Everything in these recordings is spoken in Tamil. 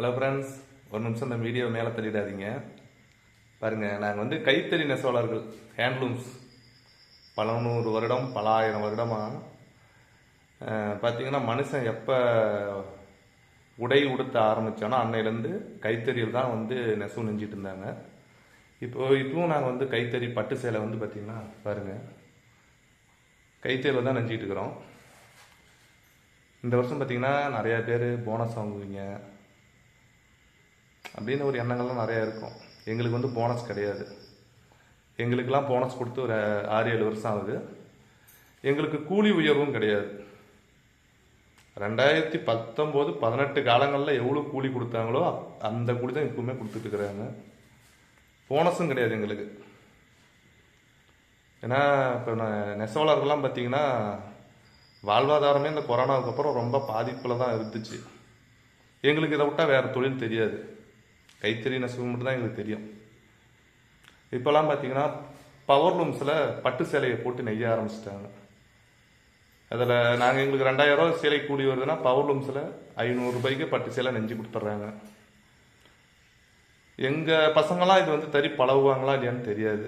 ஹலோ ஃப்ரெண்ட்ஸ், ஒரு நிமிஷம் இந்த வீடியோ மேலே தள்ளிடாதீங்க. பாருங்கள், நாங்கள் வந்து கைத்தறி நெசவாளர்கள், ஹேண்ட்லூம்ஸ். பல 100 வருடம், பல 1000 வருடமாக பார்த்தீங்கன்னா மனுஷன் எப்போ உடை உடுத்த ஆரம்பித்தானோ அன்னையிலேருந்து கைத்தறியில் தான் வந்து நெசவு நெஞ்சிட்டு இருந்தாங்க. இப்போவும் நாங்கள் வந்து கைத்தறி பட்டு சேலை வந்து பார்த்திங்கன்னா பாருங்கள், கைத்தறியில் தான் நெஞ்சிட்டு இருக்கிறோம். இந்த வருஷம் பார்த்திங்கன்னா நிறையா பேர் போனஸ் வாங்குவீங்க அப்படின்னு ஒரு எண்ணங்கள்லாம் நிறையா இருக்கும். எங்களுக்கு வந்து போனஸ் கிடையாது. எங்களுக்கெல்லாம் போனஸ் கொடுத்து ஒரு 6-7 வருஷம் ஆகுது. எங்களுக்கு கூலி உயர்வும் கிடையாது. 2019-18 காலங்களில் எவ்வளோ கூலி கொடுத்தாங்களோ அந்த கூலி தான் இப்பவுமே கொடுத்துட்டு இருக்கிறாங்க. போனஸும் கிடையாது எங்களுக்கு. ஏன்னா இப்போ நெசவாளர்கள்லாம் பார்த்தீங்கன்னா வாழ்வாதாரமே இந்த கொரோனாவுக்கு அப்புறம் ரொம்ப பாதிப்பில் தான் இருந்துச்சு. எங்களுக்கு இதை விட்டால் வேறு தொழில் தெரியாது. கைத்தறி நெசவு மட்டும் தான் எங்களுக்கு தெரியும். இப்போல்லாம் பார்த்தீங்கன்னா பவர் லூம்ஸில் பட்டு சேலையை போட்டு நெய்ய ஆரம்பிச்சிட்டாங்க. அதில் நாங்கள் எங்களுக்கு 2000 ரூபா சேலை கூலி வருதுன்னா பவர் லூம்ஸில் 500 ரூபாய்க்கு பட்டு சேலை நெஞ்சு கொடுத்துட்றாங்க. எங்கள் பசங்களாம் இது வந்து தறி பழகுவாங்களா இல்லையான்னு தெரியாது.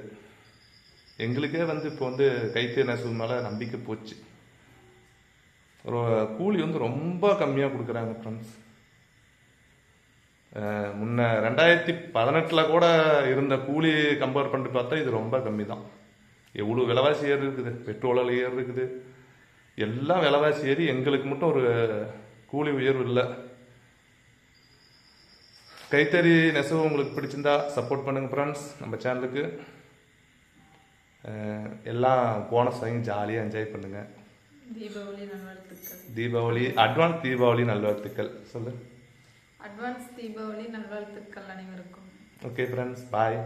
எங்களுக்கே வந்து இப்போ வந்து கைத்தறி நெசவு மேலே நம்பிக்கை போச்சு. ஒரு கூலி வந்து ரொம்ப கம்மியாக கொடுக்குறாங்க ஃப்ரெண்ட்ஸ். முன்ன 2018 கூட இருந்த கூலி கம்பேர் பண்ணிட்டு பார்த்தா இது ரொம்ப கம்மி தான். எவ்வளோ விலைவாசி ஏறி இருக்குது, பெட்ரோலில் ஏறி இருக்குது, எல்லாம் விலைவாசி ஏறி எங்களுக்கு மட்டும் ஒரு கூலி உயர்வு இல்லை. கைத்தறி நெசவு உங்களுக்கு பிடிச்சிருந்தா சப்போர்ட் பண்ணுங்க ஃப்ரெண்ட்ஸ். நம்ம சேனலுக்கு எல்லாம் போனஸ் வாங்கி ஜாலியாக என்ஜாய் பண்ணுங்க. தீபாவளி நல்வாழ்த்துக்கள். தீபாவளி அட்வான்ஸ் தீபாவளி நல்வாழ்த்துக்கள். சொல்லு. அட்வான்ஸ் தீபாவளி நல்வாழ்த்துக்கள் அனைவருக்கும். ஓகே ஃப்ரெண்ட்ஸ், பாய்.